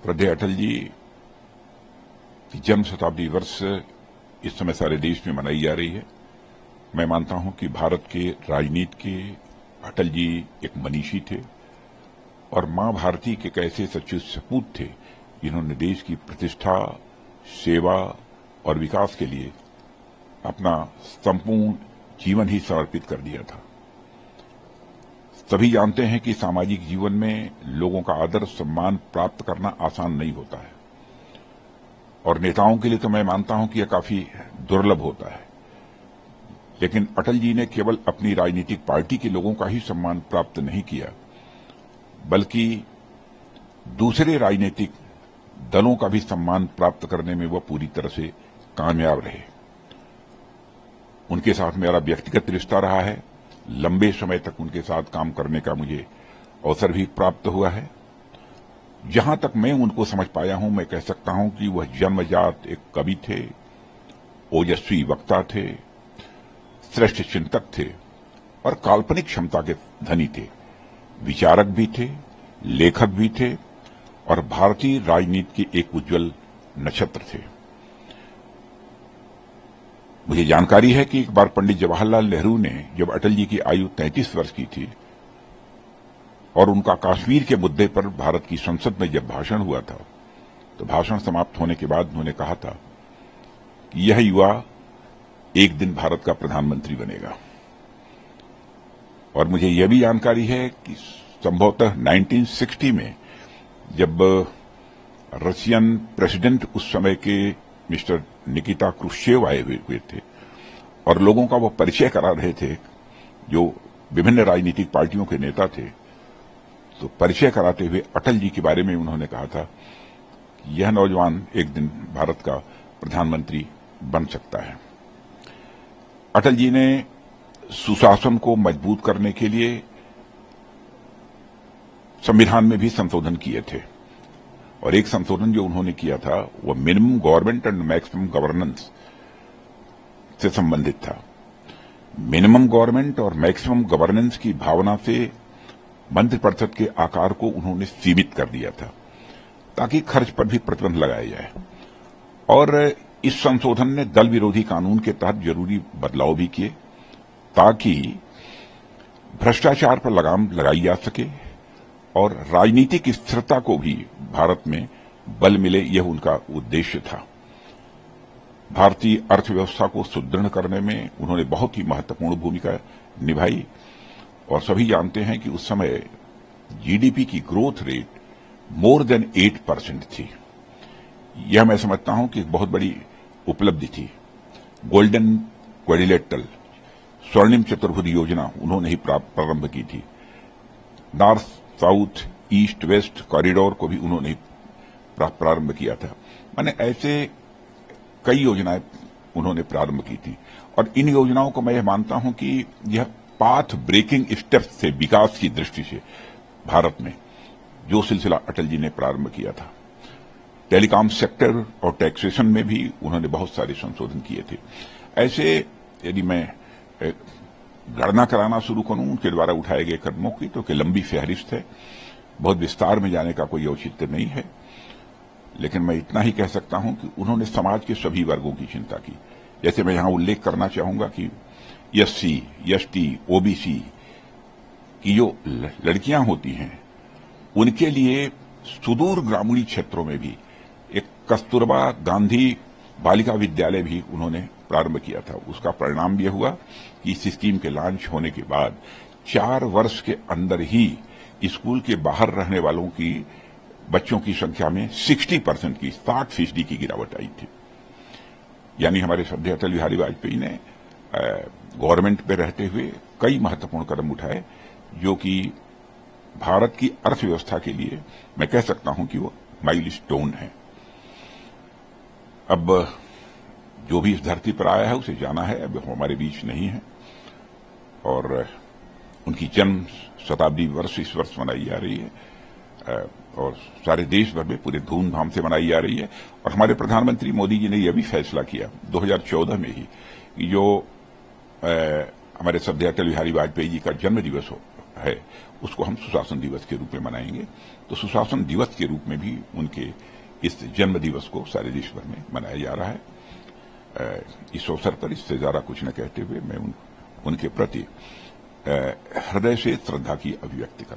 श्रद्धेय अटल जी की जन्म शताब्दी वर्ष इस समय सारे देश में मनाई जा रही है। मैं मानता हूं कि भारत के राजनीति के अटल जी एक मनीषी थे और मां भारती के कैसे सच्चे सपूत थे जिन्होंने देश की प्रतिष्ठा, सेवा और विकास के लिए अपना संपूर्ण जीवन ही समर्पित कर दिया था। सभी जानते हैं कि सामाजिक जीवन में लोगों का आदर सम्मान प्राप्त करना आसान नहीं होता है और नेताओं के लिए तो मैं मानता हूं कि यह काफी दुर्लभ होता है। लेकिन अटल जी ने केवल अपनी राजनीतिक पार्टी के लोगों का ही सम्मान प्राप्त नहीं किया, बल्कि दूसरे राजनीतिक दलों का भी सम्मान प्राप्त करने में वह पूरी तरह से कामयाब रहे। उनके साथ मेरा व्यक्तिगत रिश्ता रहा है। लंबे समय तक उनके साथ काम करने का मुझे अवसर भी प्राप्त हुआ है। जहां तक मैं उनको समझ पाया हूं, मैं कह सकता हूं कि वह जन्मजात एक कवि थे, ओजस्वी वक्ता थे, श्रेष्ठ चिंतक थे और काल्पनिक क्षमता के धनी थे। विचारक भी थे, लेखक भी थे और भारतीय राजनीति के एक उज्जवल नक्षत्र थे। मुझे जानकारी है कि एक बार पंडित जवाहरलाल नेहरू ने जब अटल जी की आयु 33 वर्ष की थी और उनका कश्मीर के मुद्दे पर भारत की संसद में जब भाषण हुआ था, तो भाषण समाप्त होने के बाद उन्होंने कहा था कि यह युवा एक दिन भारत का प्रधानमंत्री बनेगा। और मुझे यह भी जानकारी है कि संभवतः 1960 में जब रशियन प्रेसिडेंट उस समय के मिस्टर निकिता क्रुश्चेव आए हुए थे और लोगों का वो परिचय करा रहे थे जो विभिन्न राजनीतिक पार्टियों के नेता थे, तो परिचय कराते हुए अटल जी के बारे में उन्होंने कहा था कि यह नौजवान एक दिन भारत का प्रधानमंत्री बन सकता है। अटल जी ने सुशासन को मजबूत करने के लिए संविधान में भी संशोधन किए थे और एक संशोधन जो उन्होंने किया था वह minimum government and maximum governance से संबंधित था। मिनिमम गवर्नमेंट और मैक्सिमम गवर्नेंस की भावना से मंत्रिपरिषद के आकार को उन्होंने सीमित कर दिया था ताकि खर्च पर भी प्रतिबंध लगाया जाए। और इस संशोधन ने दल विरोधी कानून के तहत जरूरी बदलाव भी किए ताकि भ्रष्टाचार पर लगाम लगाई जा सके और राजनीतिक स्थिरता को भी भारत में बल मिले, यह उनका उद्देश्य था। भारतीय अर्थव्यवस्था को सुदृढ़ करने में उन्होंने बहुत ही महत्वपूर्ण भूमिका निभाई और सभी जानते हैं कि उस समय जीडीपी की ग्रोथ रेट मोर देन 8% थी। यह मैं समझता हूं कि एक बहुत बड़ी उपलब्धि थी। गोल्डन क्वाड्रिलेटरल स्वर्णिम चतुर्भुज योजना उन्होंने ही प्रारंभ की थी। North south east west corridor को भी उन्होंने ही प्रारंभ किया था। माने ऐसे कई योजनाएं उन्होंने प्रारंभ की थी और इन योजनाओं को मैं यह मानता हूं कि यह पाथ ब्रेकिंग स्टेप्स थे विकास की दृष्टि से भारत में, जो सिलसिला अटल जी ने प्रारंभ किया था। टेलीकॉम सेक्टर और टैक्सेशन में भी उन्होंने बहुत सारे संशोधन किए थे। ऐसे यदि मैं गणना कराना शुरू करूं उनके द्वारा उठाए गए कदमों की तो कि लंबी फहरिस्त है, बहुत विस्तार में जाने का कोई औचित्य नहीं है। लेकिन मैं इतना ही कह सकता हूं कि उन्होंने समाज के सभी वर्गों की चिंता की। जैसे मैं यहां उल्लेख करना चाहूंगा कि एससी, एसटी, ओबीसी की जो लड़कियां होती हैं उनके लिए सुदूर ग्रामीण क्षेत्रों में भी एक कस्तूरबा गांधी बालिका विद्यालय भी उन्होंने प्रारंभ किया था। उसका परिणाम यह हुआ कि इस स्कीम के लॉन्च होने के बाद 4 वर्ष के अंदर ही स्कूल के बाहर रहने वालों की बच्चों की संख्या में 60% की 60% की गिरावट आई थी। यानी हमारे श्रद्धेय अटल बिहारी वाजपेयी ने गवर्नमेंट पे रहते हुए कई महत्वपूर्ण कदम उठाए जो कि भारत की अर्थव्यवस्था के लिए मैं कह सकता हूं कि वो माइलस्टोन है। अब जो भी इस धरती पर आया है उसे जाना है, अब हमारे बीच नहीं है और उनकी जन्म शताब्दी वर्ष इस वर्ष मनाई जा रही है और सारे देश भर में पूरे धूमधाम से मनाई जा रही है। और हमारे प्रधानमंत्री मोदी जी ने यह भी फैसला किया 2014 में ही कि जो हमारे श्रद्धेय अटल बिहारी वाजपेयी जी का जन्म दिवस है उसको हम सुशासन दिवस के रूप में मनाएंगे। तो सुशासन दिवस के रूप में भी उनके इस जन्म दिवस को सारे देश भर में मनाया जा रहा है। इस अवसर पर इससे ज्यादा कुछ न कहते हुए मैं उनके प्रति हृदय से श्रद्धा की अभिव्यक्ति करता हूं।